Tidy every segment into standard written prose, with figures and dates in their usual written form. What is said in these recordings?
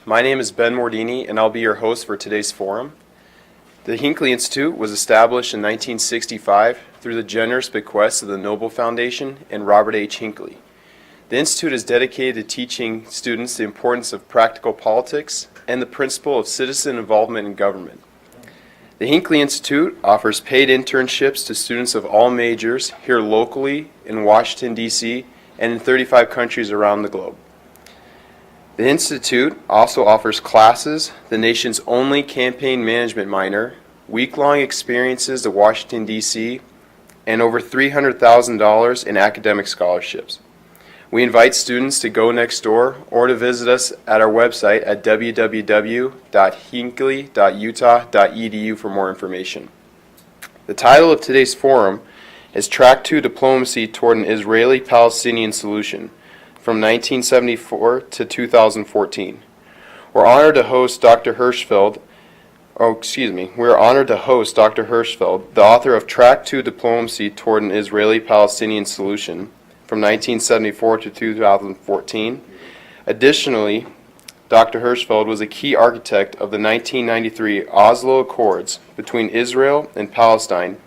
My name is Ben Mordini, and I'll be your host for today's forum. The Hinckley Institute was established in 1965 through the generous bequest of the Noble Foundation and Robert H. Hinckley. The Institute is dedicated to teaching students the importance of practical politics and the principle of citizen involvement in government. The Hinckley Institute offers paid internships to students of all majors here locally in Washington, D.C., and in 35 countries around the globe. The Institute also offers classes, the nation's only campaign management minor, week-long experiences to Washington, D.C., and over $300,000 in academic scholarships. We invite students to go next door or to visit us at our website at www.hinckley.utah.edu for more information. The title of today's forum is Track 2 Diplomacy Toward an Israeli-Palestinian Solution, from 1974 to 2014. We're honored to host Dr. Hirschfield, the author of Track 2 Diplomacy Toward an Israeli-Palestinian Solution, from 1974 to 2014. Additionally, Dr. Hirschfield was a key architect of the 1993 Oslo Accords between Israel and Palestine,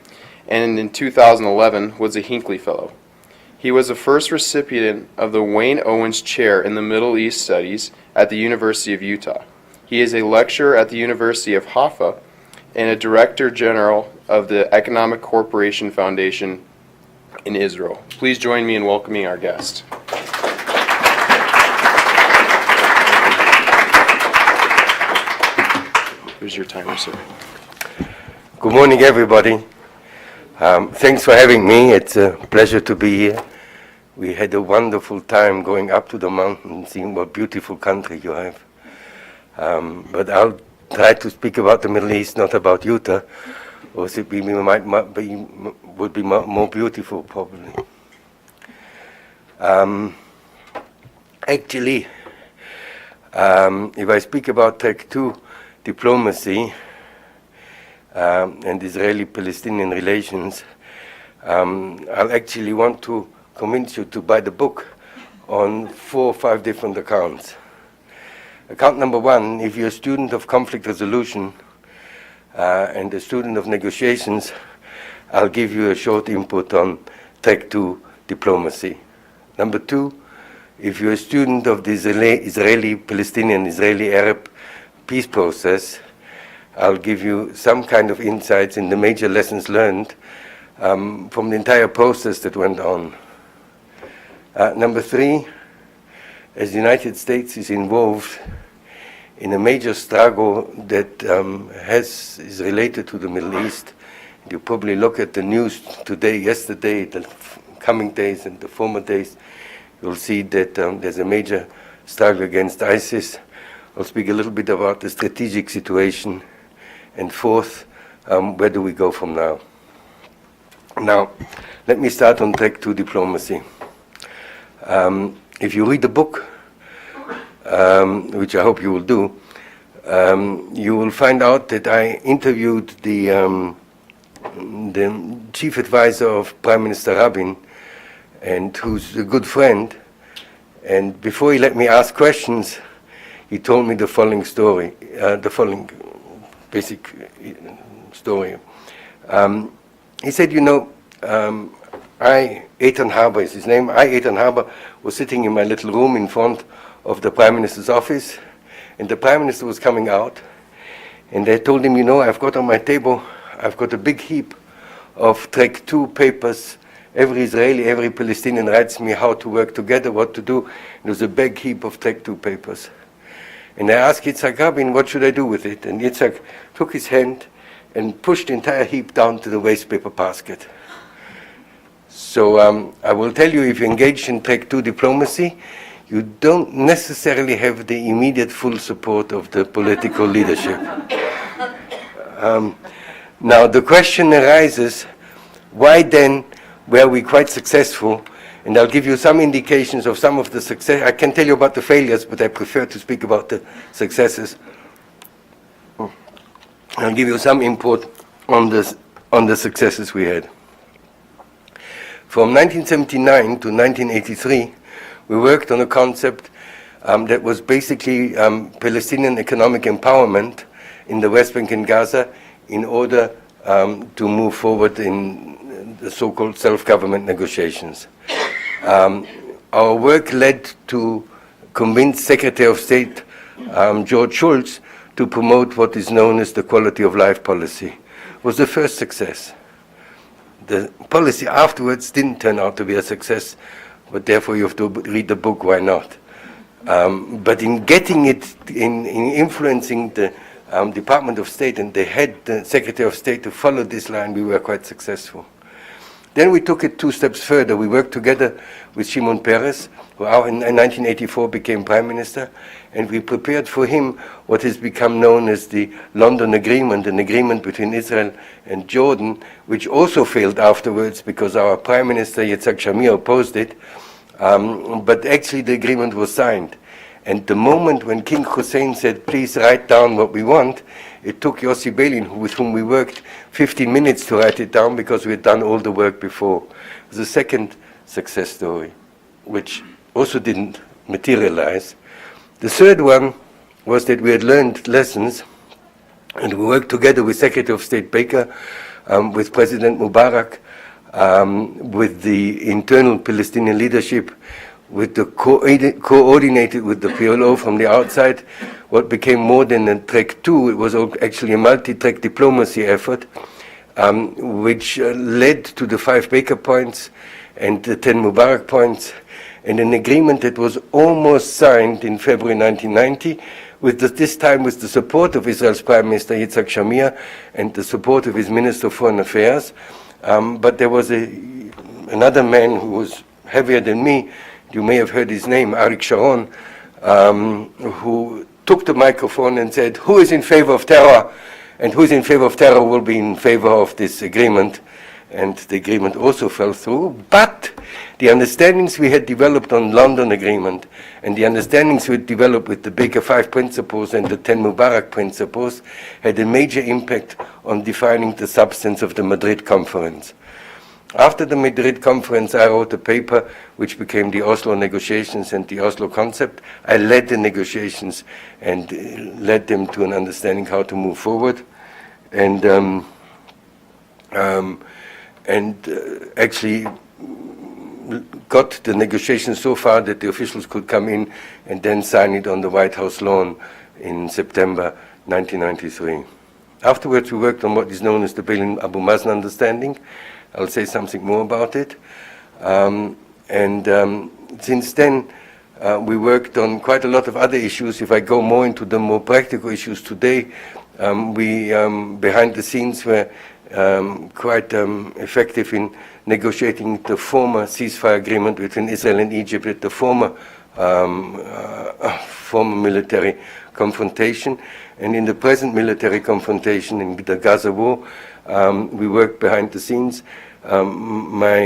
and in 2011 was a Hinckley Fellow. He was the first recipient of the Wayne Owens Chair in the Middle East Studies at the University of Utah. He is a lecturer at the University of Haifa and a Director General of the Economic Cooperation Foundation in Israel. Please join me in welcoming our guest. Here's your timer, sir. Good morning, everybody. Thanks for having me. It's a pleasure to be here. We had a wonderful time going up to the mountain, seeing what beautiful country you have. But I'll try to speak about the Middle East, not about Utah, or it would be more beautiful, probably. Actually, if I speak about Track 2 diplomacy, and Israeli-Palestinian relations, I'll actually want to convince you to buy the book on 4 or 5 different accounts. Account number 1, if you're a student of conflict resolution and a student of negotiations, I'll give you a short input on Track 2 diplomacy. Number 2, if you're a student of the Israeli-Palestinian, Israeli-Arab peace process, I'll give you some kind of insights in the major lessons learned from the entire process that went on. Number 3, as the United States is involved in a major struggle that is related to the Middle East, you probably look at the news today, yesterday, the coming days and the former days, you'll see that there's a major struggle against ISIS. I'll speak a little bit about the strategic situation. And 4th, where do we go from now? Now, let me start on Track 2 diplomacy. If you read the book, which I hope you will do, you will find out that I interviewed the chief advisor of Prime Minister Rabin, and who's a good friend. And before he let me ask questions, he told me the following story, basic story. He said, Eitan Harber is his name. Eitan Harber was sitting in my little room in front of the Prime Minister's office, and the Prime Minister was coming out, and I told him, I've got on my table, I've got a big heap of Track 2 papers. Every Israeli, every Palestinian writes me how to work together, what to do. There was a big heap of Track 2 papers. And I asked Yitzhak Rabin, what should I do with it? And Yitzhak took his hand and pushed the entire heap down to the waste paper basket. So I will tell you, if you engage in Track 2 diplomacy, you don't necessarily have the immediate full support of the political leadership. Now the question arises, why then were we quite successful? And I'll give you some indications of some of the success. I can tell you about the failures, but I prefer to speak about the successes. I'll give you some input on the successes we had. From 1979 to 1983, we worked on a concept that was basically Palestinian economic empowerment in the West Bank and Gaza in order to move forward in the so-called self-government negotiations. Our work led to convince Secretary of State George Shultz to promote what is known as the quality of life policy. It was the first success. The policy afterwards didn't turn out to be a success, but therefore you have to read the book, why not? But in getting it, in influencing the Department of State and the Secretary of State to follow this line, we were quite successful. Then we took it 2 steps further. We worked together with Shimon Peres, who in 1984 became Prime Minister, and we prepared for him what has become known as the London Agreement, an agreement between Israel and Jordan, which also failed afterwards because our Prime Minister Yitzhak Shamir opposed it, but actually the agreement was signed. And the moment when King Hussein said, please write down what we want, it took Yossi Beilin, with whom we worked, 15 minutes to write it down because we had done all the work before. It was the second success story, which also didn't materialize. The third one was that we had learned lessons, and we worked together with Secretary of State Baker, with President Mubarak, with the internal Palestinian leadership, with the coordinated with the PLO from the outside, what became more than a track 2, it was actually a multi-track diplomacy effort, which led to the 5 Baker points and the 10 Mubarak points, and an agreement that was almost signed in February 1990, this time with the support of Israel's Prime Minister Yitzhak Shamir and the support of his Minister of Foreign Affairs. But there was another man who was heavier than me. You may have heard his name, Arik Sharon, who took the microphone and said, who is in favor of terror? And who is in favor of terror will be in favor of this agreement. And the agreement also fell through. But the understandings we had developed on London Agreement and the understandings we had developed with the Baker 5 principles and the 10 Mubarak principles had a major impact on defining the substance of the Madrid conference. After the Madrid conference, I wrote a paper which became the Oslo negotiations and the Oslo concept. I led the negotiations and led them to an understanding how to move forward. And actually got the negotiations so far that the officials could come in and then sign it on the White House lawn in September 1993. Afterwards, we worked on what is known as the Berlin-Abu Mazen understanding. I'll say something more about it. Since then, we worked on quite a lot of other issues. If I go more into the more practical issues today, we, behind the scenes, were quite effective in negotiating the former ceasefire agreement between Israel and Egypt at the former military confrontation. And in the present military confrontation in the Gaza war, we worked behind the scenes. My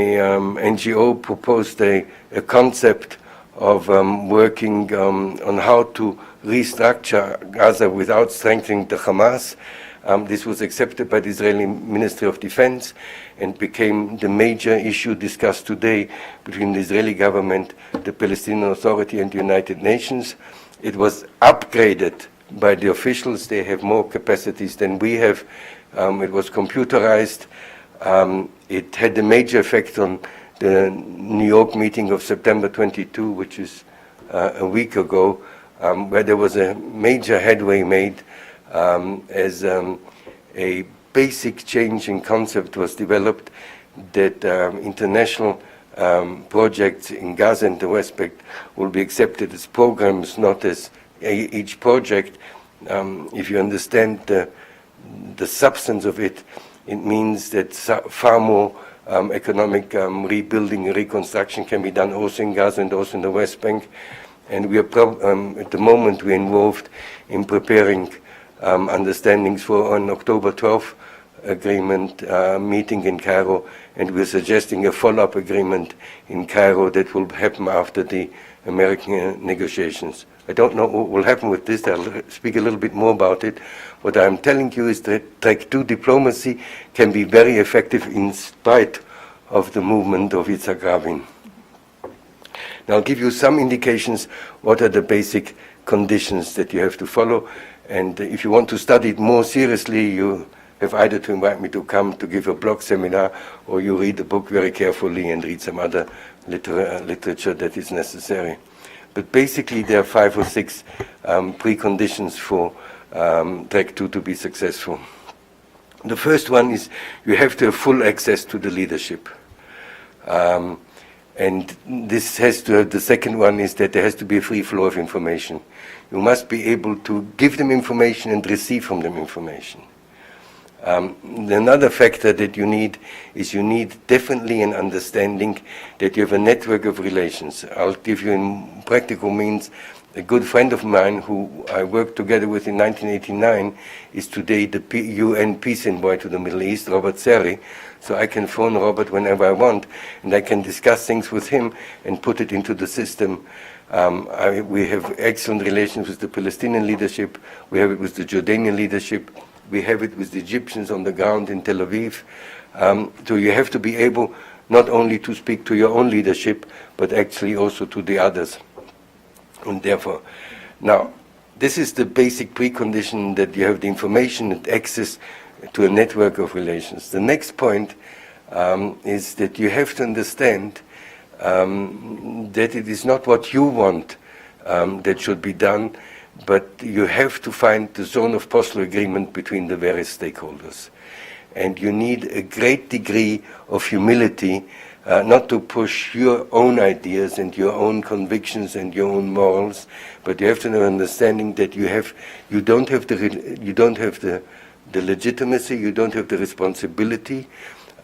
NGO proposed a concept of working on how to restructure Gaza without strengthening the Hamas. This was accepted by the Israeli Ministry of Defense and became the major issue discussed today between the Israeli government, the Palestinian Authority, and the United Nations. It was upgraded by the officials. They have more capacities than we have. It was computerized. It had a major effect on the New York meeting of September 22, which is a week ago, where there was a major headway made as a basic change in concept was developed that international projects in Gaza and the West Bank will be accepted as programs, not as each project. If you understand the substance of it, it means that far more economic rebuilding and reconstruction can be done also in Gaza and also in the West Bank. And we are at the moment we're involved in preparing understandings for an October 12th agreement meeting in Cairo, and we're suggesting a follow-up agreement in Cairo that will happen after the American negotiations. I don't know what will happen with this. I'll speak a little bit more about it. What I'm telling you is that track 2 diplomacy can be very effective in spite of the movement of Yitzhak Rabin. Now I'll give you some indications what are the basic conditions that you have to follow, and if you want to study it more seriously, you have either to invite me to come to give a blog seminar, or you read the book very carefully and read some other literature that is necessary. But basically there are 5 or 6 preconditions for track 2 to be successful. The first one is you have to have full access to the leadership. And this has to have, the second one is that there has to be a free flow of information. You must be able to give them information and receive from them information. Another factor that you need is you need definitely an understanding that you have a network of relations. I'll give you in practical means. A good friend of mine who I worked together with in 1989 is today the UN peace envoy to the Middle East, Robert Seri. So I can phone Robert whenever I want, and I can discuss things with him and put it into the system. We have excellent relations with the Palestinian leadership. We have it with the Jordanian leadership. We have it with the Egyptians on the ground in Tel Aviv. So you have to be able not only to speak to your own leadership, but actually also to the others. And therefore, now, this is the basic precondition that you have the information and access to a network of relations. The next point is that you have to understand that it is not what you want that should be done, but you have to find the zone of possible agreement between the various stakeholders. And you need a great degree of humility, not to push your own ideas and your own convictions and your own morals, but you have to have an understanding that you don't have the legitimacy, you don't have the responsibility,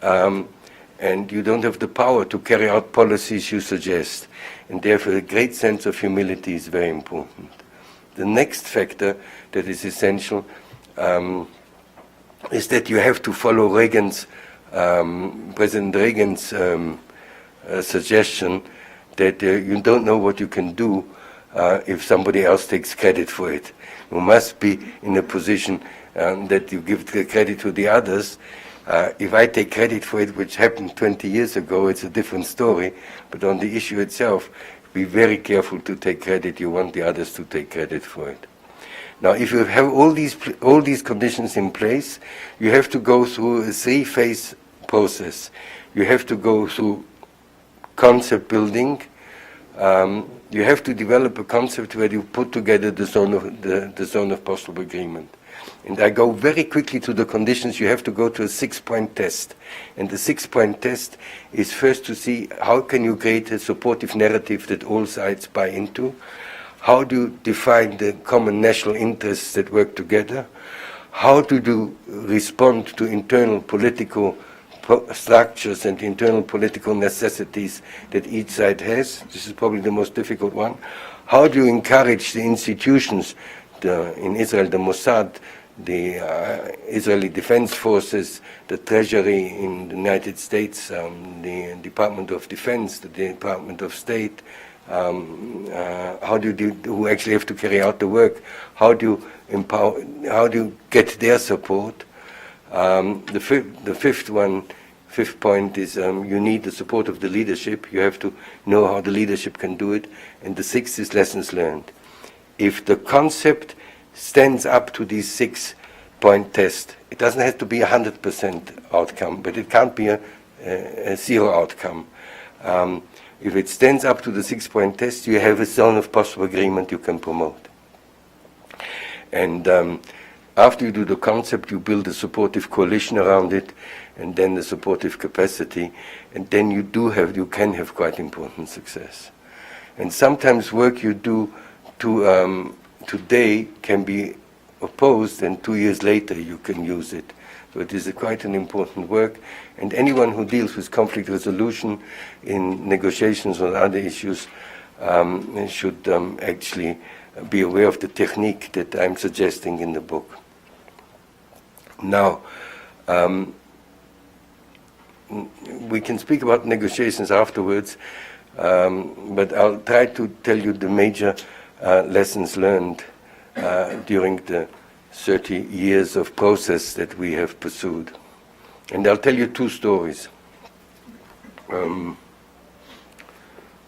and you don't have the power to carry out policies you suggest. And therefore, a great sense of humility is very important. The next factor that is essential is that you have to follow President Reagan's suggestion that you don't know what you can do if somebody else takes credit for it. You must be in a position that you give the credit to the others. If I take credit for it, which happened 20 years ago, it's a different story. But on the issue itself, be very careful to take credit. You want the others to take credit for it. Now, if you have all these conditions in place, you have to go through a 3-phase process. You have to go through concept building. You have to develop a concept where you put together the zone of possible agreement. And I go very quickly to the conditions. You have to go to a 6-point test. And the 6-point test is first to see how can you create a supportive narrative that all sides buy into. How do you define the common national interests that work together? How do you respond to internal political structures and internal political necessities that each side has? This is probably the most difficult one. How do you encourage the institutions, in Israel, the Mossad, the Israeli Defense Forces, the Treasury in the United States, the Department of Defense, the Department of State, how do you who actually have to carry out the work? How do you empower? How do you get their support? The fifth point is you need the support of the leadership. You have to know how the leadership can do it. And the 6th is lessons learned. If the concept stands up to these 6-point test, it doesn't have to be 100% outcome, but it can't be a 0 outcome. If it stands up to the 6-point test, you have a zone of possible agreement you can promote. And after you do the concept, you build a supportive coalition around it, and then the supportive capacity, and then you can have quite important success. And sometimes work you do today can be opposed, and 2 years later you can use it. So it is quite an important work, and anyone who deals with conflict resolution in negotiations or other issues should actually be aware of the technique that I'm suggesting in the book. Now, we can speak about negotiations afterwards, but I'll try to tell you the major lessons learned during the 30 years of process that we have pursued. And I'll tell you 2 stories.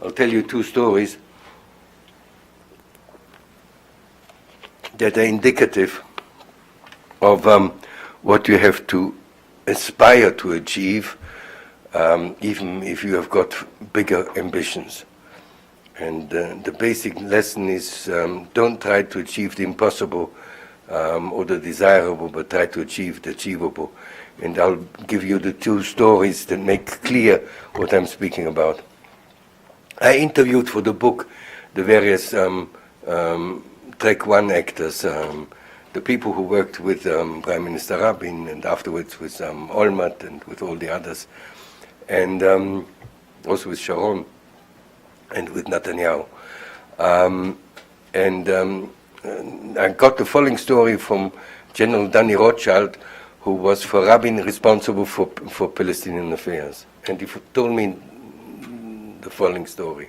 I'll tell you two stories that are indicative of what you have to aspire to achieve, even if you have got bigger ambitions. And the basic lesson is don't try to achieve the impossible or the desirable, but try to achieve the achievable. And I'll give you the two stories that make clear what I'm speaking about. I interviewed for the book the various Track 1 actors, the people who worked with Prime Minister Rabin and afterwards with Olmert and with all the others, and also with Sharon and with Netanyahu. I got the following story from General Danny Rothschild, who was for Rabin responsible for Palestinian affairs. And he told me the following story.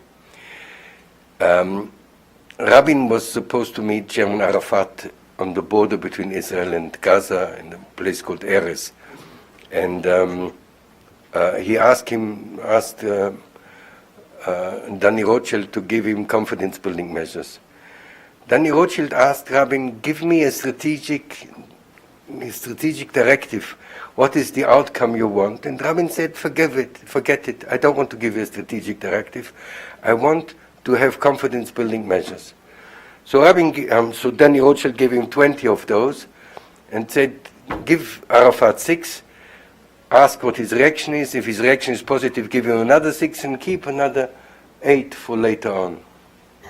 Rabin was supposed to meet Chairman Arafat on the border between Israel and Gaza in a place called Erez. And he asked Danny Rothschild to give him confidence-building measures. Danny Rothschild asked Rabin, give me a strategic directive. What is the outcome you want? And Rabin said, forget it. I don't want to give you a strategic directive. I want to have confidence-building measures. So so Danny Rothschild gave him 20 of those and said, give Arafat 6, ask what his reaction is. If his reaction is positive, give him another 6 and keep another 8 for later on.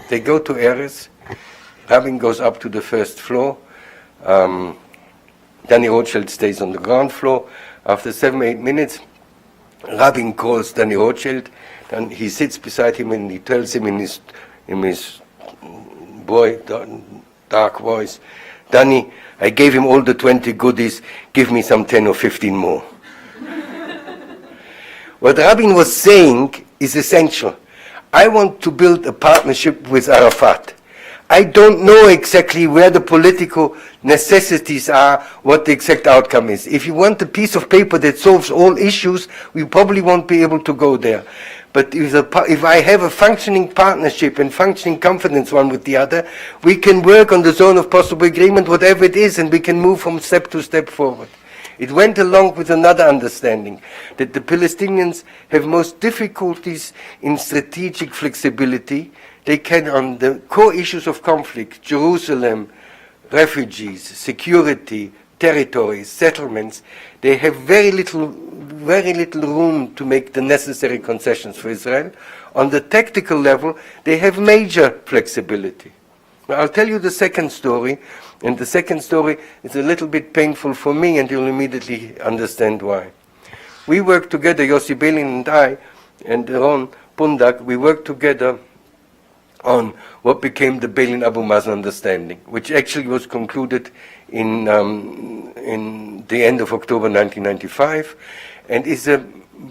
They go to Erez. Rabin goes up to the first floor. Danny Rothschild stays on the ground floor. After 7-8 minutes, Rabin calls Danny Rothschild, and he sits beside him and he tells him in his dark voice, Danny, I gave him all the 20 goodies, give me some 10 or 15 more. What Rabin was saying is essential. I want to build a partnership with Arafat. I don't know exactly where the political necessities are, what the exact outcome is. If you want a piece of paper that solves all issues, we probably won't be able to go there. But if I have a functioning partnership and functioning confidence one with the other, we can work on the zone of possible agreement, whatever it is, and we can move from step to step forward. It went along with another understanding, that the Palestinians have most difficulties in strategic flexibility. They can, on the core issues of conflict, Jerusalem, refugees, security, territories, settlements, they have very little room to make the necessary concessions for Israel. On the tactical level, they have major flexibility. Now, I'll tell you the second story, and the second story is a little bit painful for me, and you'll immediately understand why. We worked together, Yossi Beilin and I, and Ron Pundak, we worked together on what became the Beilin-Abu Mazen understanding, which actually was concluded in the end of October 1995, and is a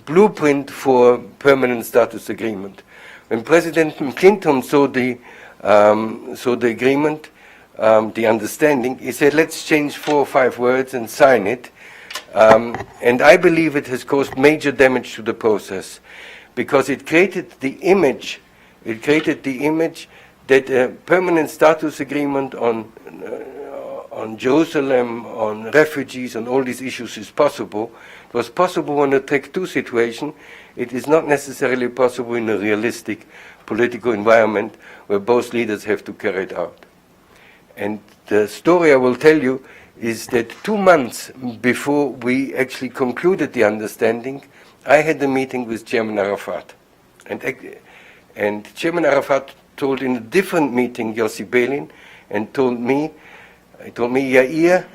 blueprint for permanent status agreement. When President Clinton saw the agreement, the understanding, he said, let's change 4 or 5 words and sign it. And I believe it has caused major damage to the process, because it created the image that a permanent status agreement on Jerusalem, on refugees, on all these issues is possible. It was possible in a Track 2 situation. It is not necessarily possible in a realistic political environment where both leaders have to carry it out. And the story I will tell you is that 2 months before we actually concluded the understanding, I had a meeting with Chairman Arafat. And Chairman Arafat told in a different meeting Yossi Beilin and told me, Yair,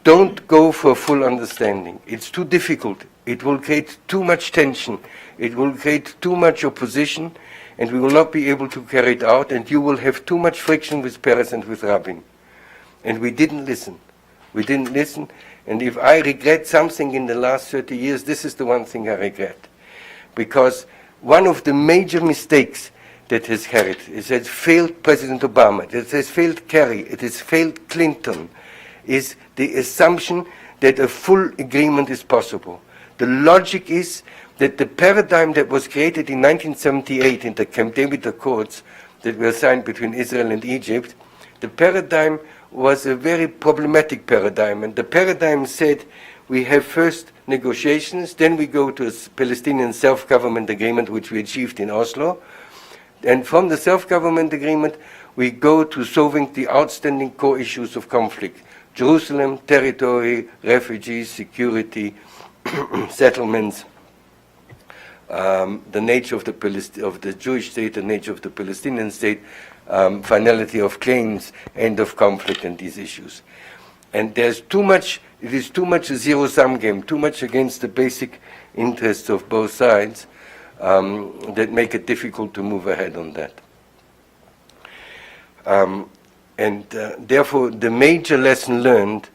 don't go for full understanding. It's too difficult. It will create too much tension. It will create too much opposition, and we will not be able to carry it out, and you will have too much friction with Peres and with Rabin. And we didn't listen. We didn't listen, and if I regret something in the last 30 years, this is the one thing I regret. Because one of the major mistakes that has carried, it has failed President Obama, it has failed Kerry, it has failed Clinton, is the assumption that a full agreement is possible. The logic is that the paradigm that was created in 1978 in the Camp David Accords that were signed between Israel and Egypt, the paradigm was a very problematic paradigm. And the paradigm said we have first negotiations, then we go to a Palestinian self-government agreement, which we achieved in Oslo. And from the self-government agreement, we go to solving the outstanding core issues of conflict: Jerusalem, territory, refugees, security, settlements, the nature of the Jewish state, the nature of the Palestinian state, finality of claims, end of conflict, and these issues. And there's too much, it is too much a zero-sum game, too much against the basic interests of both sides that make it difficult to move ahead on that. Therefore, the major lesson learned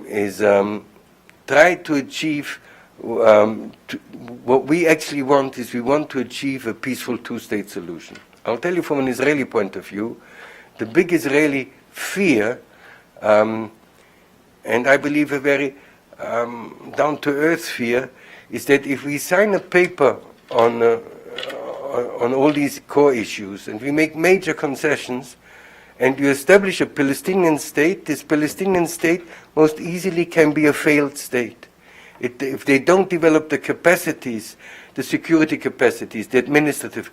is try to achieve what we actually want is we want to achieve a peaceful two-state solution. I'll tell you from an Israeli point of view, the big Israeli fear, and I believe a very down-to-earth fear, is that if we sign a paper on all these core issues and we make major concessions and you establish a Palestinian state, this Palestinian state most easily can be a failed state. If they don't develop the capacities, the security capacities, the administrative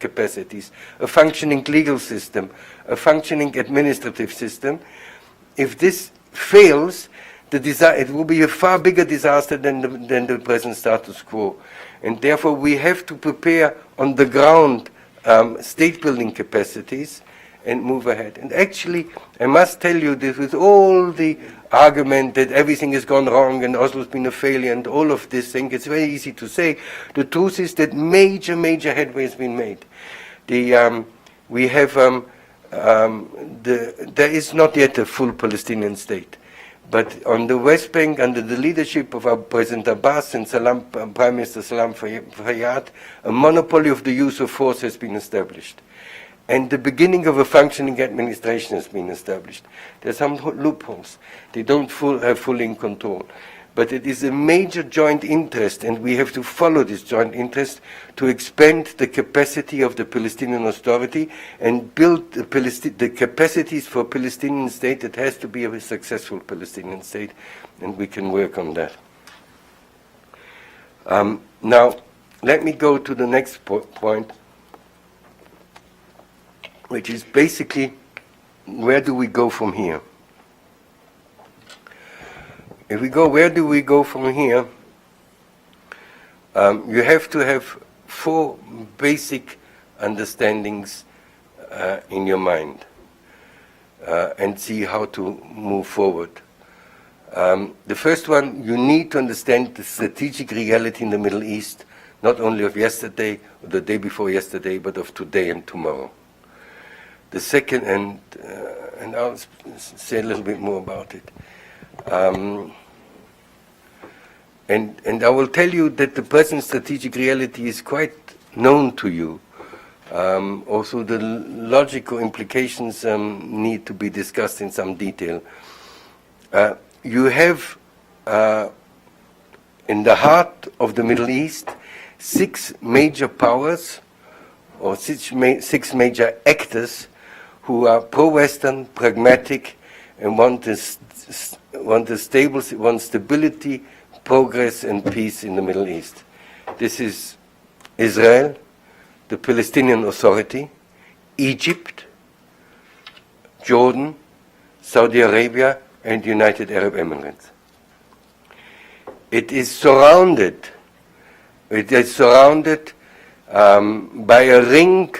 capacities, a functioning legal system, a functioning administrative system, if this fails, it will be a far bigger disaster than the present status quo. And therefore we have to prepare on the ground state-building capacities and move ahead. And actually, I must tell you this, with all the argument that everything has gone wrong and Oslo's been a failure and all of this thing, it's very easy to say. The truth is that major headway has been made. We have, there is not yet a full Palestinian state. But on the West Bank, under the leadership of our President Abbas and Prime Minister Salam Fayyad, a monopoly of the use of force has been established. And the beginning of a functioning administration has been established. There are some loopholes. They don't have fully in control. But it is a major joint interest, and we have to follow this joint interest to expand the capacity of the Palestinian Authority and build the capacities for a Palestinian state that has to be a successful Palestinian state, and we can work on that. Now, let me go to the next point, which is basically, where do we go from here? If we go, where do we go from here? You have to have four basic understandings in your mind and see how to move forward. The first one, you need to understand the strategic reality in the Middle East, not only of yesterday or the day before yesterday, but of today and tomorrow. The second, and I'll say a little bit more about it. And I will tell you that the present strategic reality is quite known to you. Also, the logical implications need to be discussed in some detail. You have, in the heart of the Middle East, six major powers, or six major actors who are pro-Western, pragmatic, and want stability, progress, and peace in the Middle East. This is Israel, the Palestinian Authority, Egypt, Jordan, Saudi Arabia, and United Arab Emirates. It is surrounded by a ring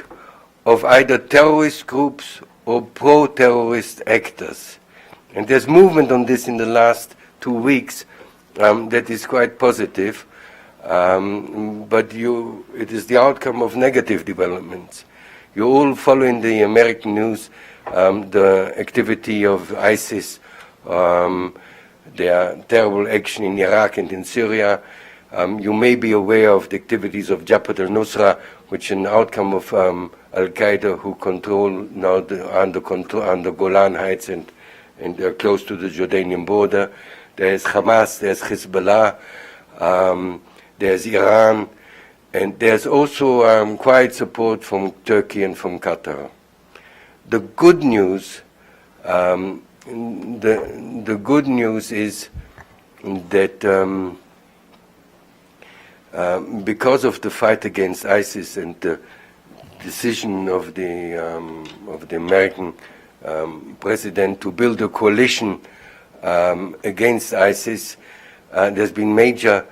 of either terrorist groups or pro-terrorist actors. And there's movement on this in the last 2 weeks that is quite positive, but it is the outcome of negative developments. You all follow in the American news the activity of ISIS, their terrible action in Iraq and in Syria. You may be aware of the activities of Jabhat al-Nusra, which is an outcome of Al-Qaeda, who control now under Golan Heights and they're close to the Jordanian border. There is Hamas, there's Hezbollah, There's Iran, and there's also quiet support from Turkey and from Qatar. The good news, the good news is that because of the fight against ISIS and the decision of the American president to build a coalition against ISIS, there's been major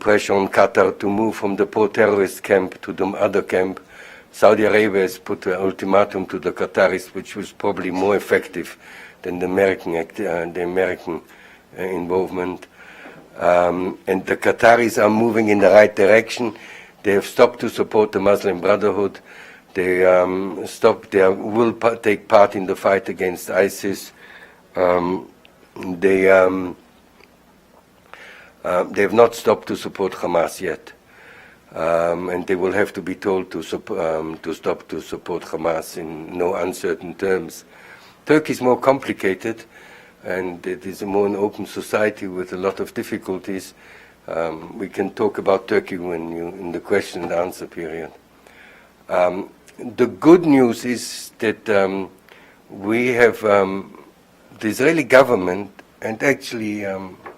pressure on Qatar to move from the pro-terrorist camp to the other camp. Saudi Arabia has put an ultimatum to the Qataris, which was probably more effective than the American involvement. And the Qataris are moving in the right direction. They have stopped to support the Muslim Brotherhood. They will take part in the fight against ISIS. They have not stopped to support Hamas yet. And they will have to be told to stop to support Hamas in no uncertain terms. Turkey is more complicated, and it is a more an open society with a lot of difficulties. We can talk about Turkey in the question and answer period. The good news is that we have the Israeli government, and actually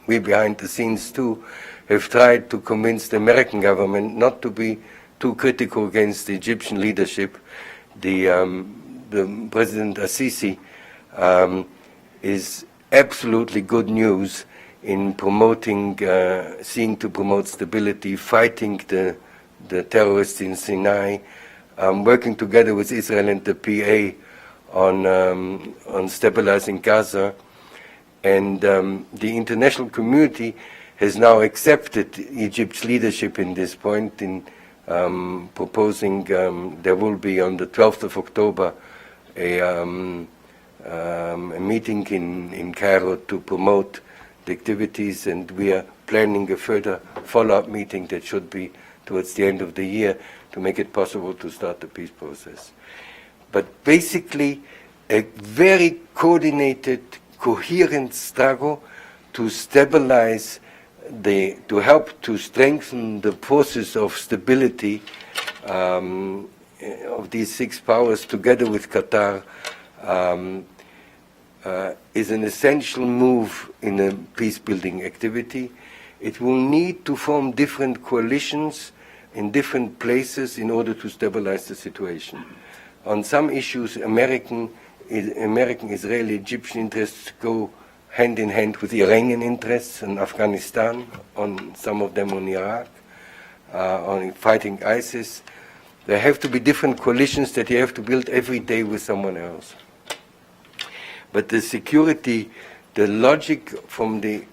we behind the scenes too, have tried to convince the American government not to be too critical against the Egyptian leadership. The President Assisi is absolutely good news in promoting, seeing to promote stability, fighting the terrorists in Sinai, working together with Israel and the PA on stabilizing Gaza. And the international community has now accepted Egypt's leadership in this point in proposing there will be on the 12th of October a meeting in Cairo to promote the activities, and we are planning a further follow-up meeting that should be towards the end of the year to make it possible to start the peace process. But basically, a very coordinated, coherent struggle to stabilize to help to strengthen the process of stability of these six powers together with Qatar is an essential move in a peace-building activity. It will need to form different coalitions in different places in order to stabilize the situation. On some issues, American, Israeli, Egyptian interests go hand in hand with Iranian interests in Afghanistan, on some of them on Iraq, on fighting ISIS. There have to be different coalitions that you have to build every day with someone else. But the security, the logic from the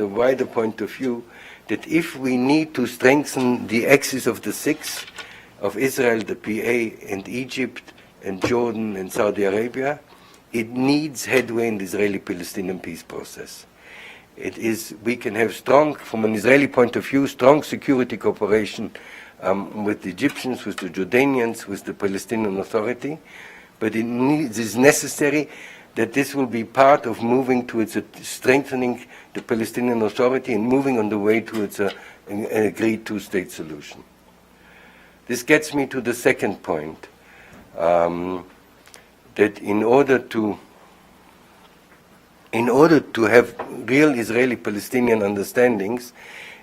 wider point of view, that if we need to strengthen the axis of the six, of Israel, the PA, and Egypt, and Jordan, and Saudi Arabia, it needs headway in the Israeli-Palestinian peace process. We can have strong, from an Israeli point of view, strong security cooperation with the Egyptians, with the Jordanians, with the Palestinian Authority, but it is necessary that this will be part of moving towards strengthening the Palestinian Authority and moving on the way towards an agreed two-state solution. This gets me to the second point, that in order to have real Israeli-Palestinian understandings,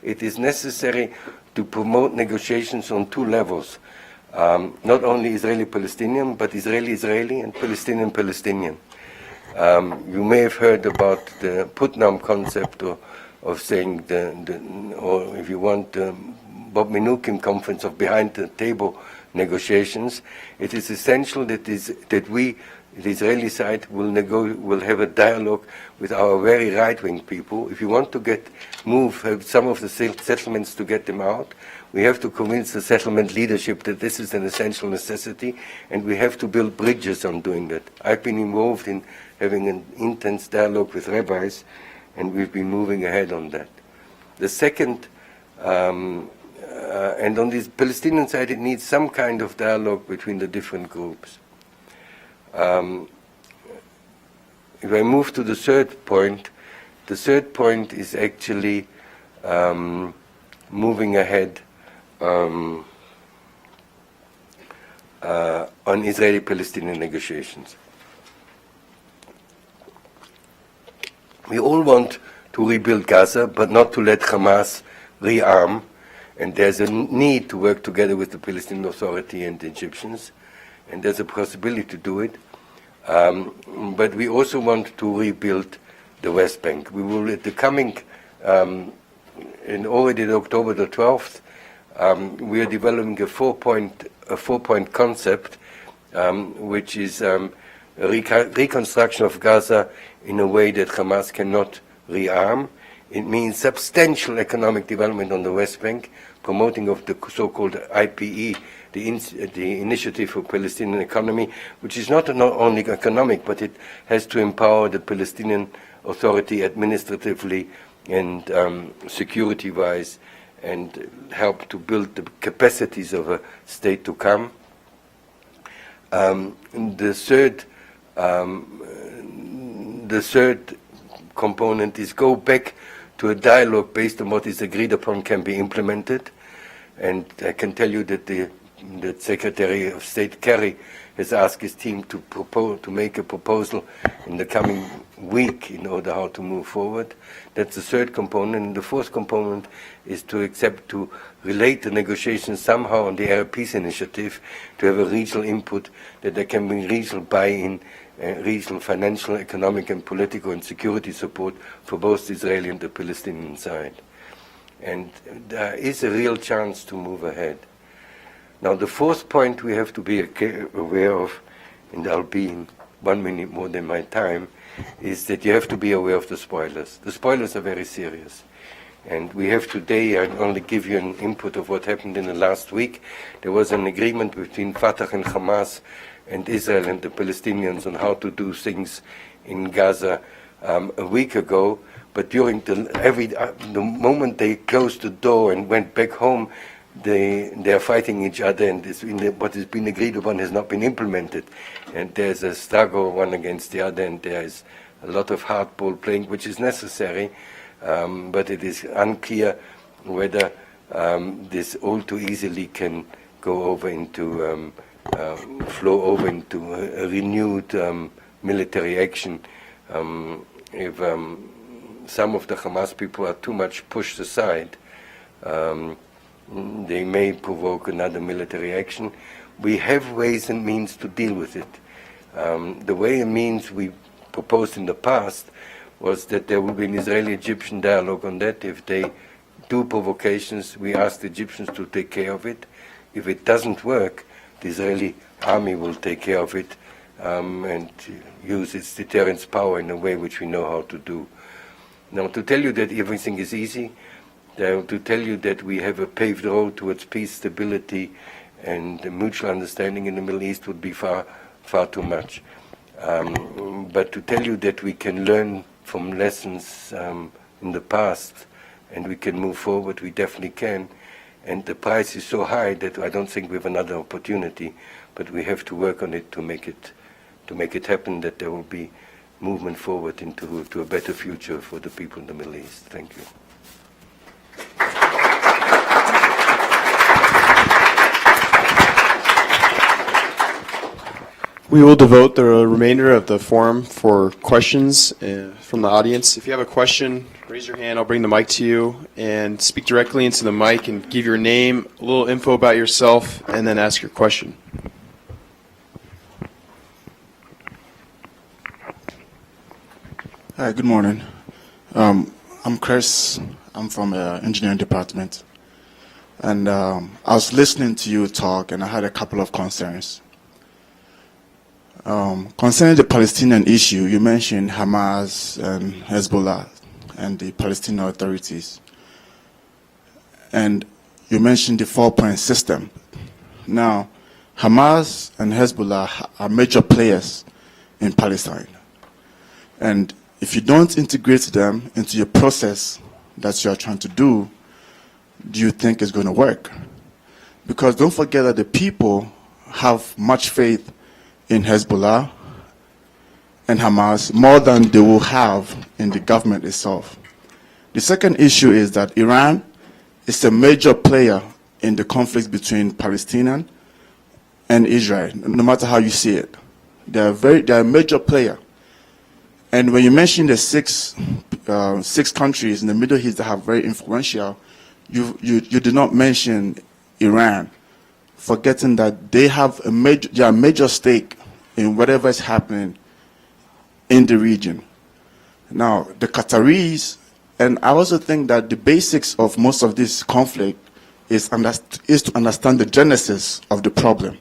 it is necessary to promote negotiations on two levels, not only Israeli-Palestinian, but Israeli-Israeli and Palestinian-Palestinian. You may have heard about the Putnam concept of saying, or if you want, Bob Minuchin conference of behind-the-table negotiations. It is essential that we, the Israeli side, will have a dialogue with our very right-wing people. If you want to have some of the settlements to get them out, we have to convince the settlement leadership that this is an essential necessity, and we have to build bridges on doing that. I've been involved in having an intense dialogue with rabbis, and we've been moving ahead on that. The second, and on the Palestinian side, it needs some kind of dialogue between the different groups. If I move to the third point is actually moving ahead on Israeli-Palestinian negotiations. We all want to rebuild Gaza, but not to let Hamas rearm, and there's a need to work together with the Palestinian Authority and the Egyptians, and there's a possibility to do it. But we also want to rebuild the West Bank. We will, at the coming, already October the 12th, we are developing a four-point concept, which is a reconstruction of Gaza in a way that Hamas cannot rearm. It means substantial economic development on the West Bank, promoting of the so-called IPE, the Initiative for Palestinian Economy, which is not only economic, but it has to empower the Palestinian Authority administratively and security-wise, and help to build the capacities of a state to come. The third component is go back to a dialogue based on what is agreed upon can be implemented. And I can tell you that the Secretary of State Kerry has asked his team to make a proposal in the coming week in order how to move forward. That's the third component. And the fourth component is to relate the negotiations somehow on the Arab Peace Initiative, to have a regional input, that there can be regional buy-in, regional financial, economic and political and security support for both the Israeli and the Palestinian side. And there is a real chance to move ahead. Now, the fourth point we have to be aware of, and I'll be in 1 minute more than my time, is that you have to be aware of the spoilers. The spoilers are very serious. And we have today, I'll only give you an input of what happened in the last week. There was an agreement between Fatah and Hamas and Israel and the Palestinians on how to do things in Gaza a week ago. But during the moment they closed the door and went back home, they are fighting each other, and what has been agreed upon has not been implemented. And there's a struggle one against the other, and there is a lot of hardball playing, which is necessary, but it is unclear whether this all too easily can go over into, flow over into a renewed military action. If some of the Hamas people are too much pushed aside, they may provoke another military action. We have ways and means to deal with it. The way and means we proposed in the past was that there will be an Israeli-Egyptian dialogue on that. If they do provocations, we ask the Egyptians to take care of it. If it doesn't work, the Israeli army will take care of it and use its deterrence power in a way which we know how to do. Now, to tell you that everything is easy, to tell you that we have a paved road towards peace, stability, and mutual understanding in the Middle East would be far, far too much. But to tell you that we can learn from lessons in the past and we can move forward, we definitely can. And the price is so high that I don't think we have another opportunity, but we have to work on it to make it happen, that there will be movement forward to a better future for the people in the Middle East. Thank you. We will devote the remainder of the forum for questions from the audience. If you have a question, raise your hand. I'll bring the mic to you and speak directly into the mic and give your name, a little info about yourself, and then ask your question. Hi, good morning. I'm Chris. I'm from the engineering department. And I was listening to you talk, and I had a couple of concerns. Concerning the Palestinian issue, you mentioned Hamas and Hezbollah and the Palestinian authorities. And you mentioned the four-point system. Now, Hamas and Hezbollah are major players in Palestine. And if you don't integrate them into your process that you are trying to do you think it's going to work? Because don't forget that the people have much faith in Hezbollah and Hamas more than they will have in the government itself. The second issue is that Iran is a major player in the conflict between Palestinian and Israel, no matter how you see it. They're a major player. And when you mention the six countries in the Middle East that are very influential, you did not mention Iran, forgetting that they have a major stake in whatever is happening in the region. Now, the Qataris, and I also think that the basics of most of this conflict is to understand the genesis of the problem,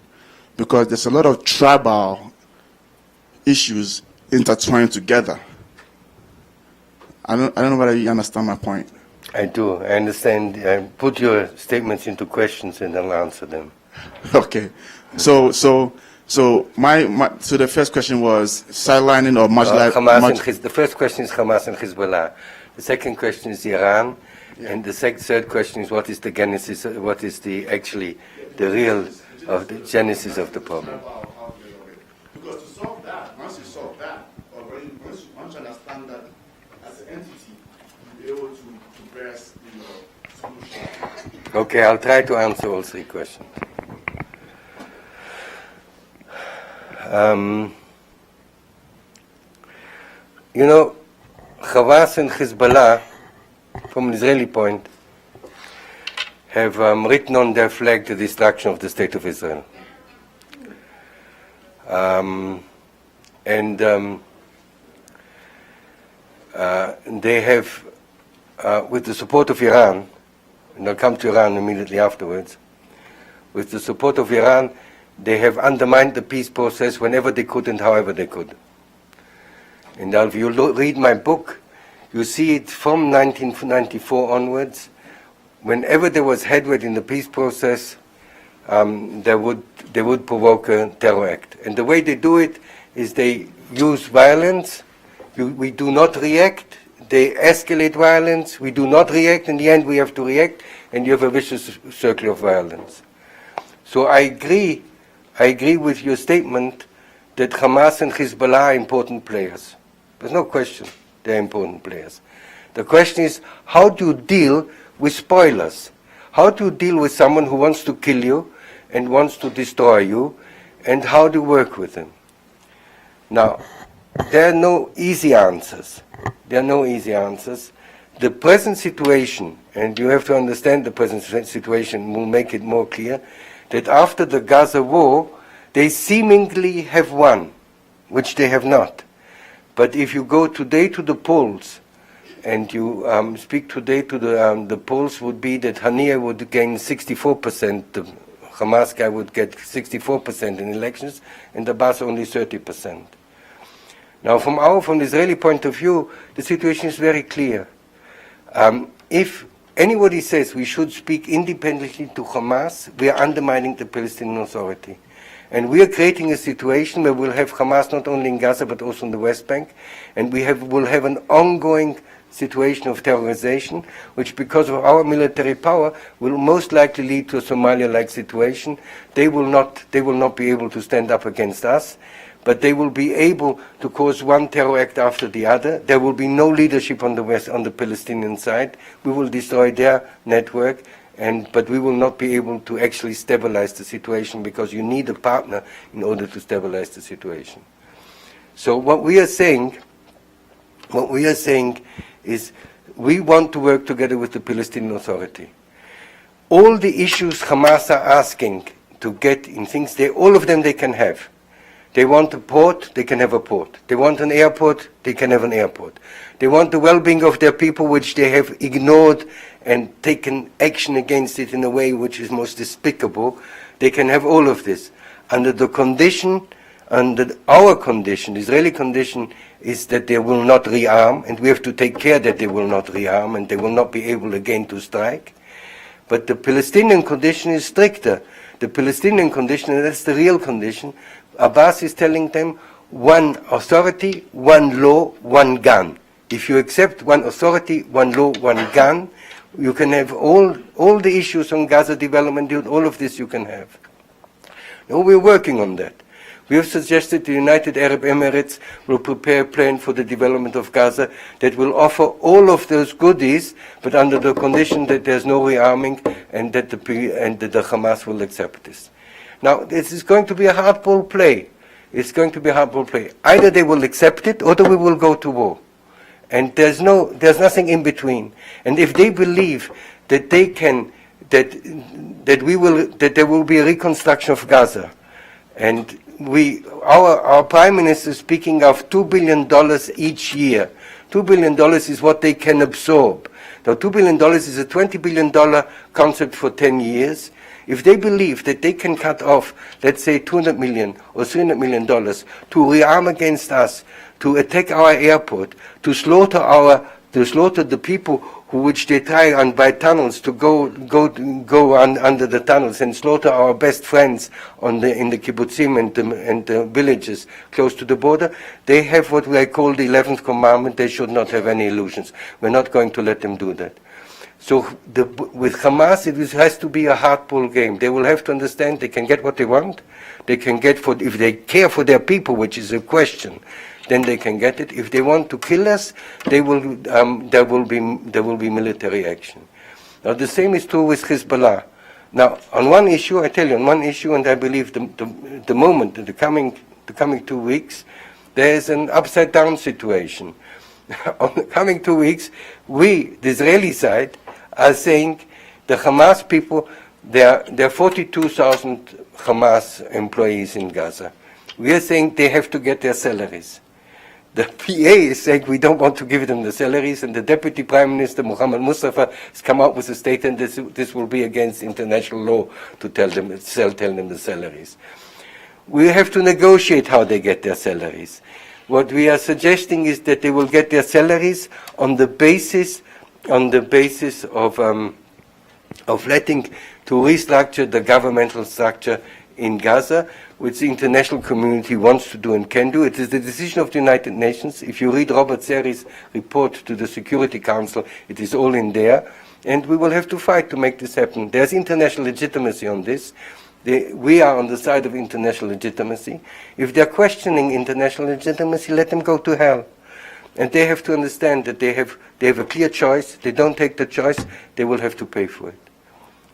because there's a lot of tribal issues intertwined together. I don't know whether you understand my point. I do. I understand. Put your statements into questions and I'll answer them. Okay. So the first question was sidelining or The first question is Hamas and Hezbollah. The second question is Iran, and the third question is what is the genesis? What is the real of the genesis of the problem? Because to solve that, once you solve that, or once you understand that as an entity, you'll be able to progress in your solution. Okay, I'll try to answer all three questions. Hamas and Hezbollah, from an Israeli point, have written on their flag the destruction of the State of Israel. They have, with the support of Iran, and I'll come to Iran immediately afterwards, with the support of Iran, they have undermined the peace process whenever they could and however they could. And if you read my book, you see it from 1994 onwards. Whenever there was headway in the peace process, they would provoke a terror act. And the way they do it is they use violence. We do not react. They escalate violence. We do not react. In the end, we have to react, and you have a vicious circle of violence. So I agree with your statement that Hamas and Hezbollah are important players. There's no question they're important players. The question is, how do you deal with spoilers? How do you deal with someone who wants to kill you and wants to destroy you, and how do you work with them? Now, there are no easy answers. The present situation, and you have to understand the present situation will make it more clear, that after the Gaza war, they seemingly have won, which they have not. But if you go today to the polls, and you speak today to the polls would be that Haniyeh would gain 64%, the Hamas guy would get 64% in elections, and Abbas only 30%. Now, from the Israeli point of view, the situation is very clear. If anybody says we should speak independently to Hamas, we are undermining the Palestinian Authority. And we are creating a situation where we'll have Hamas not only in Gaza but also in the West Bank, and we'll have an ongoing situation of terrorization, which because of our military power will most likely lead to a Somalia-like situation. They will not be able to stand up against us, but they will be able to cause one terror act after the other. There will be no leadership on the Palestinian side. We will destroy their network, but we will not be able to actually stabilize the situation, because you need a partner in order to stabilize the situation. So what we are saying is we want to work together with the Palestinian Authority. All the issues Hamas are asking to get in things, all of them they can have. They want a port, they can have a port. They want an airport, they can have an airport. They want the well-being of their people, which they have ignored and taken action against it in a way which is most despicable. They can have all of this. Under our condition, the Israeli condition, is that they will not rearm, and we have to take care that they will not rearm, and they will not be able again to strike. But the Palestinian condition is stricter. The Palestinian condition, and that's the real condition, Abbas is telling them, one authority, one law, one gun. If you accept one authority, one law, one gun, you can have all the issues on Gaza development, all of this you can have. Now we're working on that. We have suggested the United Arab Emirates will prepare a plan for the development of Gaza that will offer all of those goodies, but under the condition that there's no rearming and that the Hamas will accept this. Now, this is going to be a hardball play. It's going to be a hardball play. Either they will accept it, or we will go to war. And there's nothing in between. And if they believe that they can, that there will be a reconstruction of Gaza, and our Prime Minister is speaking of $2 billion each year. $2 billion is what they can absorb. Now, $2 billion is a $20 billion concept for 10 years. If they believe that they can cut off, let's say, $200 million or $300 million to rearm against us, to attack our airport, to slaughter the people which they try on by tunnels to go under the tunnels and slaughter our best friends in the kibbutzim and the villages close to the border, they have what I call the 11th commandment. They should not have any illusions. We're not going to let them do that. So with Hamas, it has to be a hardball game. They will have to understand they can get what they want. They can get if they care for their people, which is a question, then they can get it. If they want to kill us, there will be military action. Now the same is true with Hezbollah. Now on one issue, I tell you, on one issue, and I believe the moment, the coming 2 weeks, there is an upside down situation. On the coming 2 weeks, we, the Israeli side, are saying the Hamas people, there are 42,000 Hamas employees in Gaza. We are saying they have to get their salaries. The PA is saying we don't want to give them the salaries, and the Deputy Prime Minister, Mohammed Mustafa, has come out with a statement that this will be against international law to tell them the salaries. We have to negotiate how they get their salaries. What we are suggesting is that they will get their salaries on the basis of letting to restructure the governmental structure in Gaza, which the international community wants to do and can do. It is the decision of the United Nations. If you read Robert Seri's report to the Security Council, it is all in there. And we will have to fight to make this happen. There's international legitimacy on this. We are on the side of international legitimacy. If they're questioning international legitimacy, let them go to hell. And they have to understand that they have a clear choice. They don't take the choice, they will have to pay for it.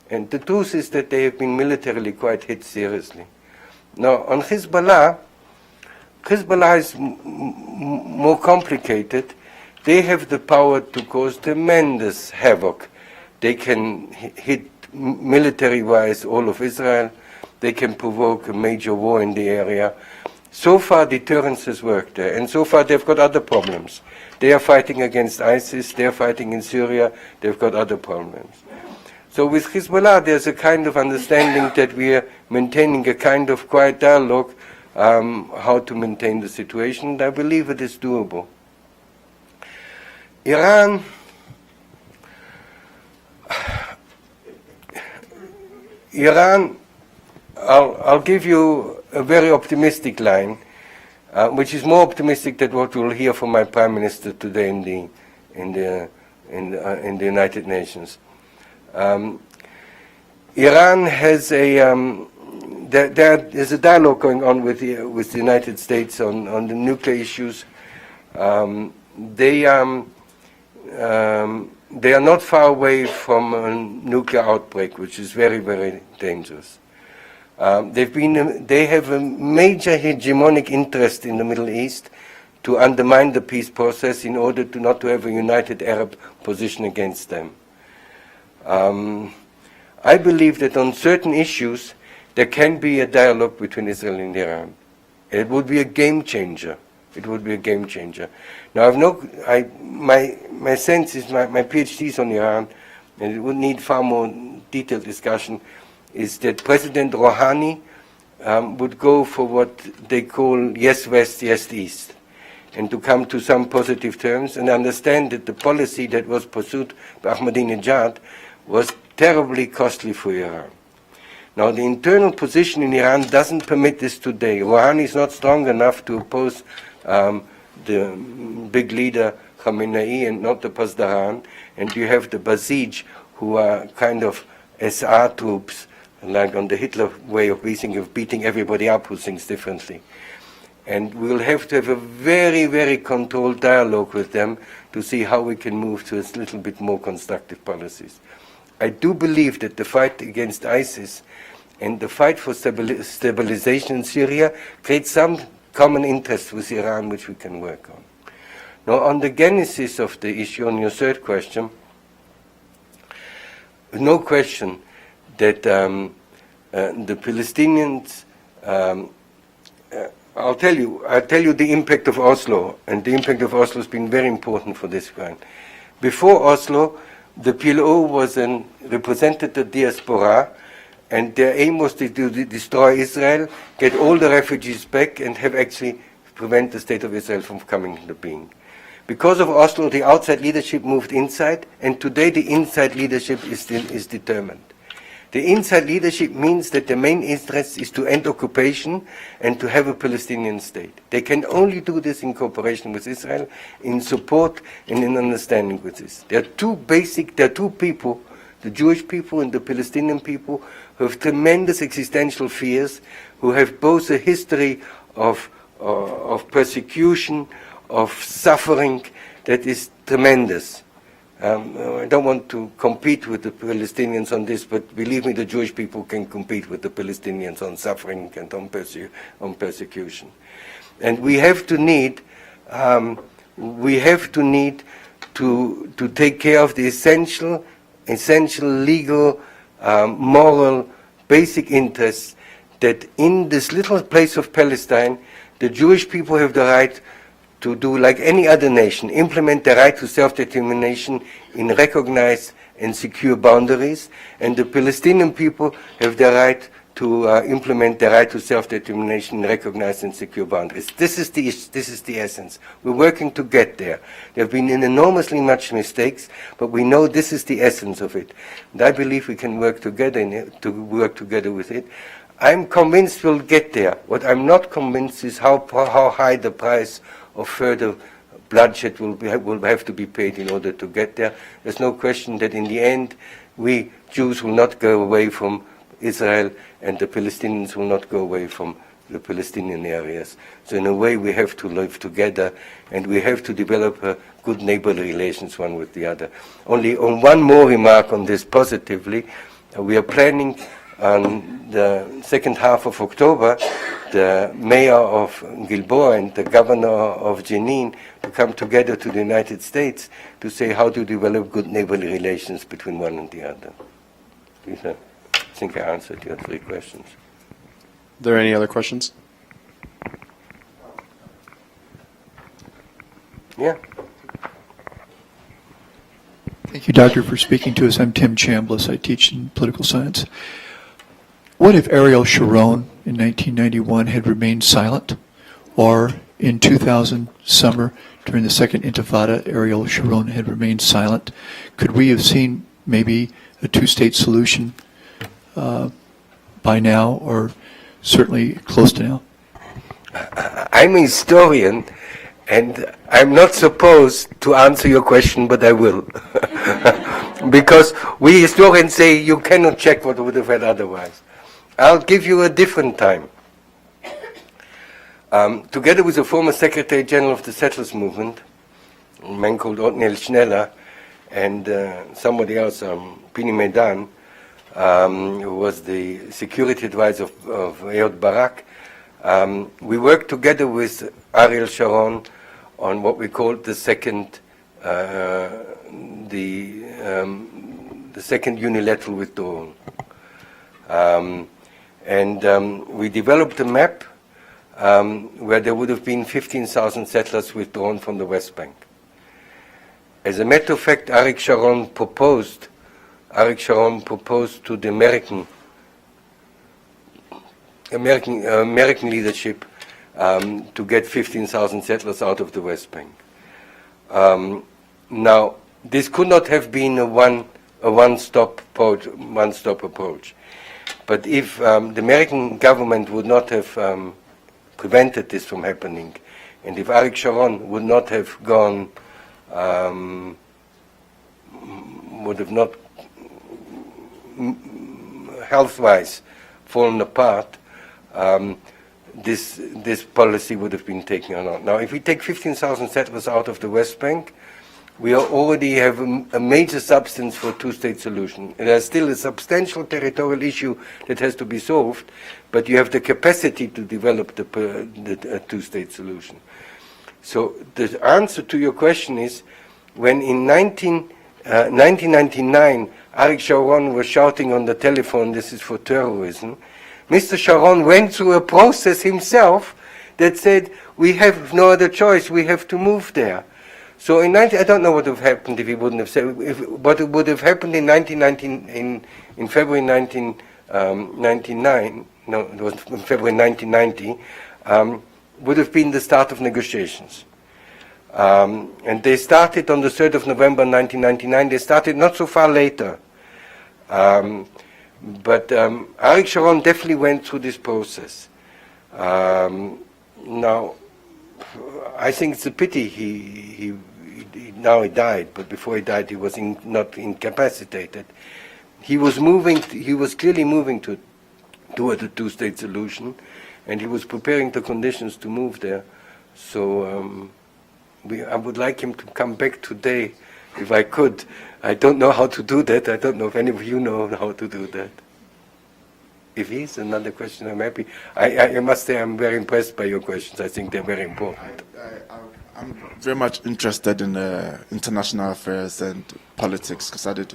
And the truth is that they have been militarily quite hit seriously. Now, on Hezbollah is more complicated. They have the power to cause tremendous havoc. They can hit military-wise all of Israel. They can provoke a major war in the area. So far, deterrence has worked there, and so far they've got other problems. They are fighting against ISIS, they're fighting in Syria, they've got other problems. So with Hezbollah, there's a kind of understanding that we are maintaining a kind of quiet dialogue how to maintain the situation, and I believe it is doable. Iran, I'll give you a very optimistic line, which is more optimistic than what we'll hear from my Prime Minister today in the United Nations. Iran has there is a dialogue going on with the United States on the nuclear issues. They are not far away from a nuclear outbreak, which is very, very dangerous. They have a major hegemonic interest in the Middle East to undermine the peace process in order not to have a united Arab position against them. I believe that on certain issues there can be a dialogue between Israel and Iran. It would be a game changer. It would be a game changer. Now, my sense is my PhD is on Iran, and it would need far more detailed discussion, is that President Rouhani would go for what they call yes West, yes East, and to come to some positive terms and understand that the policy that was pursued by Ahmadinejad was terribly costly for Iran. Now, the internal position in Iran doesn't permit this today. Rouhani is not strong enough to oppose the big leader Khamenei and not the Pasdaran, and you have the Basij, who are kind of SR troops like on the Hitler way of beating everybody up who thinks differently. And we'll have to have a very, very controlled dialogue with them to see how we can move to a little bit more constructive policies. I do believe that the fight against ISIS and the fight for stabilization in Syria creates some common interests with Iran which we can work on. Now, on the genesis of the issue, on your third question, no question that the Palestinians, I'll tell you the impact of Oslo, and the impact of Oslo has been very important for this one. Before Oslo, the PLO represented the diaspora, and their aim was to destroy Israel, get all the refugees back, and have actually prevent the state of Israel from coming into being. Because of Oslo, the outside leadership moved inside, and today the inside leadership is determined. The inside leadership means that the main interest is to end occupation and to have a Palestinian state. They can only do this in cooperation with Israel, in support and in understanding with this. There are two people, the Jewish people and the Palestinian people, who have tremendous existential fears, who have both a history of persecution, of suffering that is tremendous. I don't want to compete with the Palestinians on this, but believe me, the Jewish people can compete with the Palestinians on suffering and on persecution. And we have to need to take care of the essential legal, moral, basic interests that in this little place of Palestine, the Jewish people have the right to do like any other nation, implement the right to self-determination in recognized and secure boundaries, and the Palestinian people have the right to implement the right to self-determination in recognized and secure boundaries. This is the essence. We're working to get there. There have been enormously much mistakes, but we know this is the essence of it. And I believe we can work together with it. I'm convinced we'll get there. What I'm not convinced is how high the price of further bloodshed will have to be paid in order to get there. There's no question that in the end, we Jews will not go away from Israel, and the Palestinians will not go away from the Palestinian areas. So in a way, we have to live together, and we have to develop good neighborly relations one with the other. Only on one more remark on this positively, we are planning on the second half of October, the mayor of Gilboa and the governor of Jenin to come together to the United States to say how to develop good neighborly relations between one and the other. I think I answered your three questions. Are there any other questions? Yeah. Thank you, Doctor, for speaking to us. I'm Tim Chambliss. I teach in political science. What if Ariel Sharon in 1991 had remained silent, or in 2000 summer during the second Intifada, Ariel Sharon had remained silent? Could we have seen maybe a two-state solution by now, or certainly close to now? I'm a historian, and I'm not supposed to answer your question, but I will. Because we historians say you cannot check what would have had otherwise. I'll give you a different time. Together with the former Secretary General of the Settlers Movement, a man called Otniel Schneller, and somebody else, Pini Medan, who was the security advisor of Ehud Barak, we worked together with Ariel Sharon on what we called the second unilateral withdrawal. We developed a map where there would have been 15,000 settlers withdrawn from the West Bank. As a matter of fact, Ariel Sharon proposed to the American leadership to get 15,000 settlers out of the West Bank. Now, this could not have been a one-stop approach. But if the American government would not have prevented this from happening, and if Ariel Sharon would not have gone, would have not health-wise fallen apart, this policy would have been taken or not. Now, if we take 15,000 settlers out of the West Bank, we already have a major substance for a two-state solution. There's still a substantial territorial issue that has to be solved, but you have the capacity to develop the two-state solution. So the answer to your question is, when in 1999, Arik Sharon was shouting on the telephone, "This is for terrorism," Mr. Sharon went through a process himself that said, we have no other choice, we have to move there. So I don't know what would have happened if he wouldn't have said, what would have happened in 1919, in February 1999, no, it was in February 1990, would have been the start of negotiations. And they started on the 3rd of November 1999. They started not so far later. But Arik Sharon definitely went through this process. Now, I think it's a pity now he died, but before he died he was not incapacitated. He was clearly moving toward a two-state solution, and he was preparing the conditions to move there. So I would like him to come back today, if I could. I don't know how to do that. I don't know if any of you know how to do that. If he's another question, I'm happy. I must say I'm very impressed by your questions. I think they're very important. I'm very much interested in international affairs and politics because I did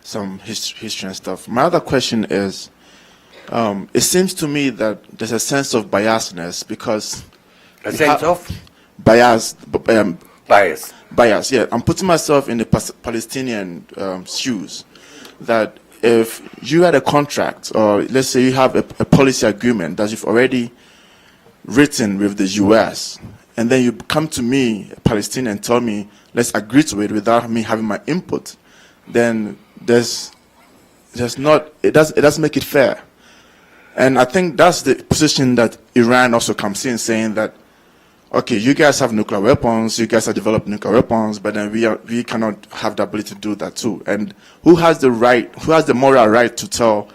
some history and stuff. My other question is, it seems to me that there's a sense of biasness because... A sense of? Bias. Bias, yeah. I'm putting myself in the Palestinian shoes, that if you had a contract, or let's say you have a policy agreement that you've already written with the U.S., and then you come to me, a Palestinian, and tell me, let's agree to it without me having my input, then it doesn't make it fair. And I think that's the position that Iran also comes in, saying that, okay, you guys have nuclear weapons, you guys have developed nuclear weapons, but then we cannot have the ability to do that too. And who has the moral right to tell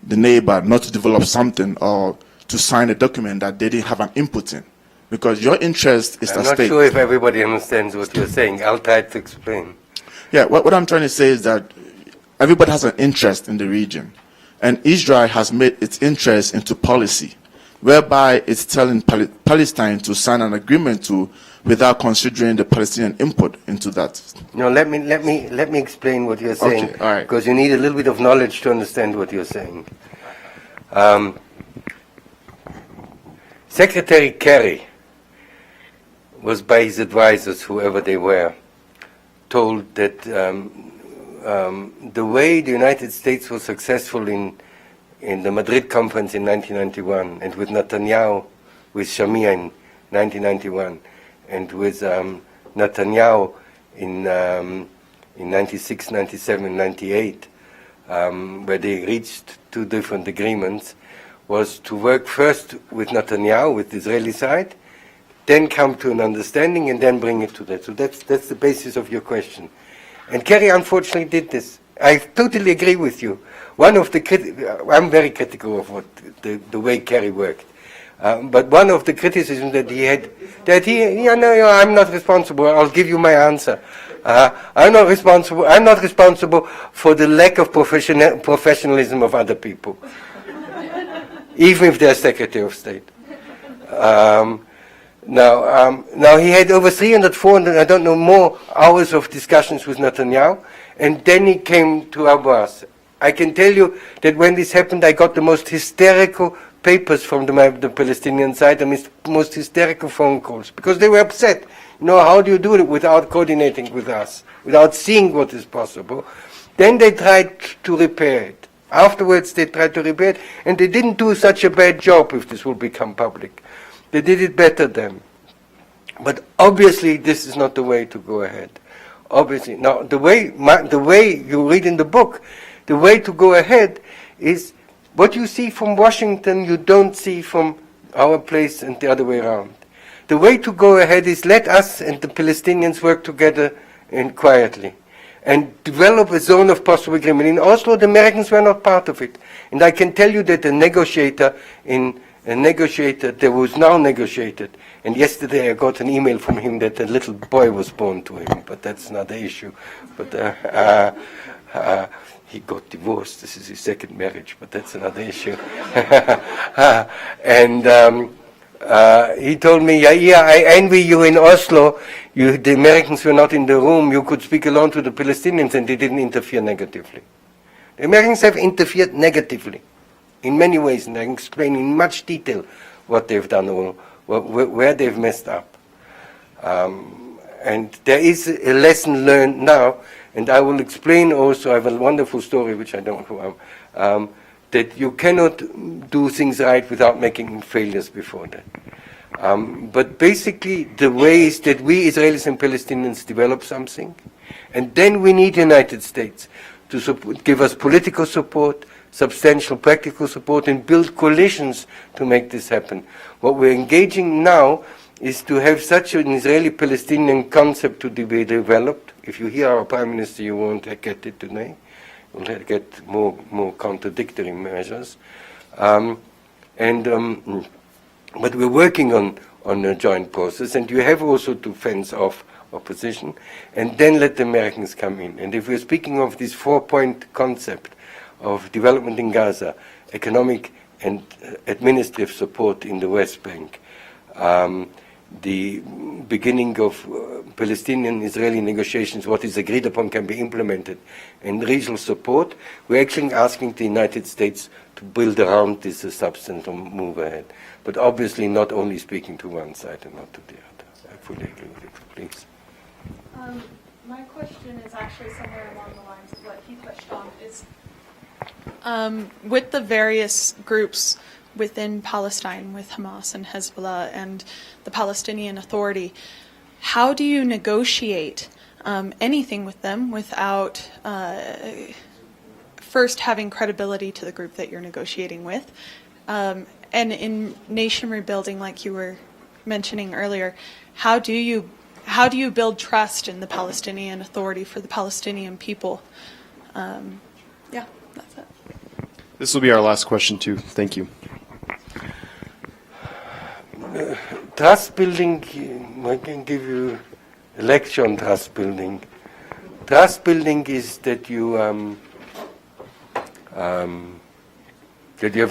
the neighbor not to develop something or to sign a document that they didn't have an input in? Because your interest is at stake. I'm not sure if everybody understands what you're saying. I'll try to explain. Yeah, what I'm trying to say is that everybody has an interest in the region, and Israel has made its interest into policy, whereby it's telling Palestine to sign an agreement without considering the Palestinian input into that. No, let me explain what you're saying, okay, all right. Because you need a little bit of knowledge to understand what you're saying. Secretary Kerry was, by his advisors, whoever they were, told that the way the United States was successful in the Madrid conference in 1991, and with Netanyahu, with Shamir in 1991, and with Netanyahu in 96, 97, 98, where they reached two different agreements, was to work first with Netanyahu, with the Israeli side, then come to an understanding, and then bring it to that. So that's the basis of your question. And Kerry unfortunately did this. I totally agree with you. I'm very critical of the way Kerry worked. But one of the criticisms that he had, I'm not responsible. I'll give you my answer. I'm not responsible for the lack of professionalism of other people, even if they're Secretary of State. Now he had over 300, 400, I don't know, more hours of discussions with Netanyahu, and then he came to Abbas. I can tell you that when this happened, I got the most hysterical papers from the Palestinian side, the most hysterical phone calls, because they were upset. How do you do it without coordinating with us, without seeing what is possible? Then they tried to repair it. Afterwards, they tried to repair it, and they didn't do such a bad job if this will become public. They did it better then. But obviously, this is not the way to go ahead. Obviously. Now, the way you read in the book, the way to go ahead is what you see from Washington, you don't see from our place, and the other way around. The way to go ahead is let us and the Palestinians work together and quietly. and develop a zone of possible agreement. In Oslo, the Americans were not part of it. And I can tell you that a negotiator that was now negotiated, and yesterday I got an email from him that a little boy was born to him, but that's not the issue. But he got divorced. This is his second marriage, but that's another issue. And he told me, Yair, I envy you in Oslo. The Americans were not in the room. You could speak alone to the Palestinians, and they didn't interfere negatively. The Americans have interfered negatively in many ways, and I can explain in much detail what they've done or where they've messed up. And there is a lesson learned now, and I will explain also, I have a wonderful story which I don't know, that you cannot do things right without making failures before that. But basically the way is that we Israelis and Palestinians develop something, and then we need the United States to give us political support, substantial practical support, and build coalitions to make this happen. What we're engaging now is to have such an Israeli-Palestinian concept to be developed. If you hear our Prime Minister, you won't get it today. You'll get more contradictory measures. But we're working on a joint process, and you have also to fence off opposition, and then let the Americans come in. And if we're speaking of this 4-point concept of development in Gaza, economic and administrative support in the West Bank, the beginning of Palestinian-Israeli negotiations, what is agreed upon can be implemented, and regional support, we're actually asking the United States to build around this substance and move ahead. But obviously not only speaking to one side and not to the other. I fully agree with you. Please. My question is actually somewhere along the lines of what he touched on, is with the various groups within Palestine, with Hamas and Hezbollah and the Palestinian Authority, how do you negotiate anything with them without first having credibility to the group that you're negotiating with? And in nation rebuilding, like you were mentioning earlier, how do you build trust in the Palestinian Authority for the Palestinian people? Yeah, that's it. This will be our last question, too. Thank you. Trust building, I can give you a lecture on trust building. Trust building is that you have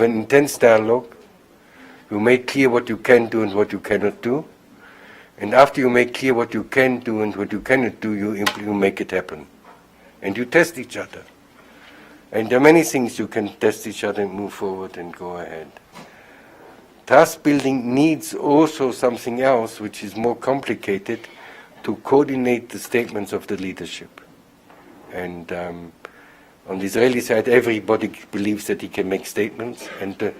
an intense dialogue. You make clear what you can do and what you cannot do. And after you make clear what you can do and what you cannot do, you make it happen. And you test each other. And there are many things you can test each other and move forward and go ahead. Trust building needs also something else which is more complicated, to coordinate the statements of the leadership. And on the Israeli side, everybody believes that he can make statements, and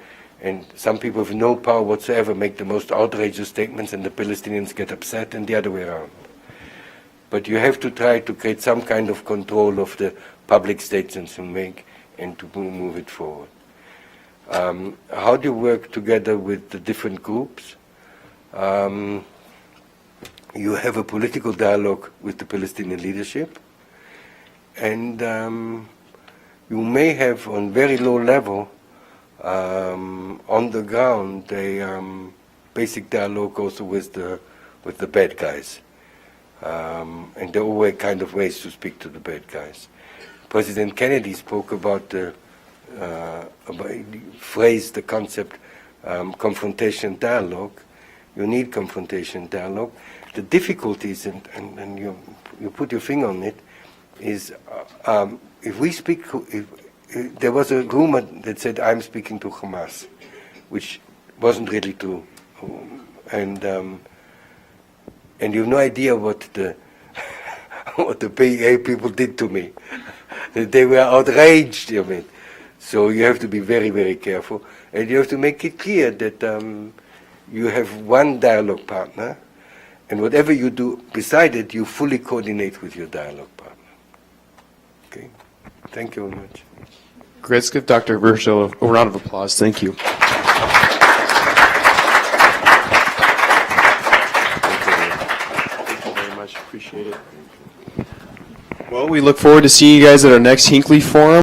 some people with no power whatsoever make the most outrageous statements, and the Palestinians get upset, and the other way around. But you have to try to create some kind of control of the public statements you make and to move it forward. How do you work together with the different groups? You have a political dialogue with the Palestinian leadership, and you may have on very low level on the ground a basic dialogue also with the bad guys. And there are always kind of ways to speak to the bad guys. President Kennedy spoke about phrased the concept confrontation dialogue. You need confrontation dialogue. The difficulties, and you put your finger on it, is if we speak, if there was a rumor that said I'm speaking to Hamas, which wasn't really true, and you have no idea what the what the PA people did to me. They were outraged of it. So you have to be very, very careful, and you have to make it clear that you have one dialogue partner, and whatever you do beside it, you fully coordinate with your dialogue partner. Okay? Thank you very much. Great. Let's give Dr. Hirschfield a round of applause. Thank you. Thank you very much. Appreciate it. Well, Well, we look forward to seeing you guys at our next Hinckley Forum.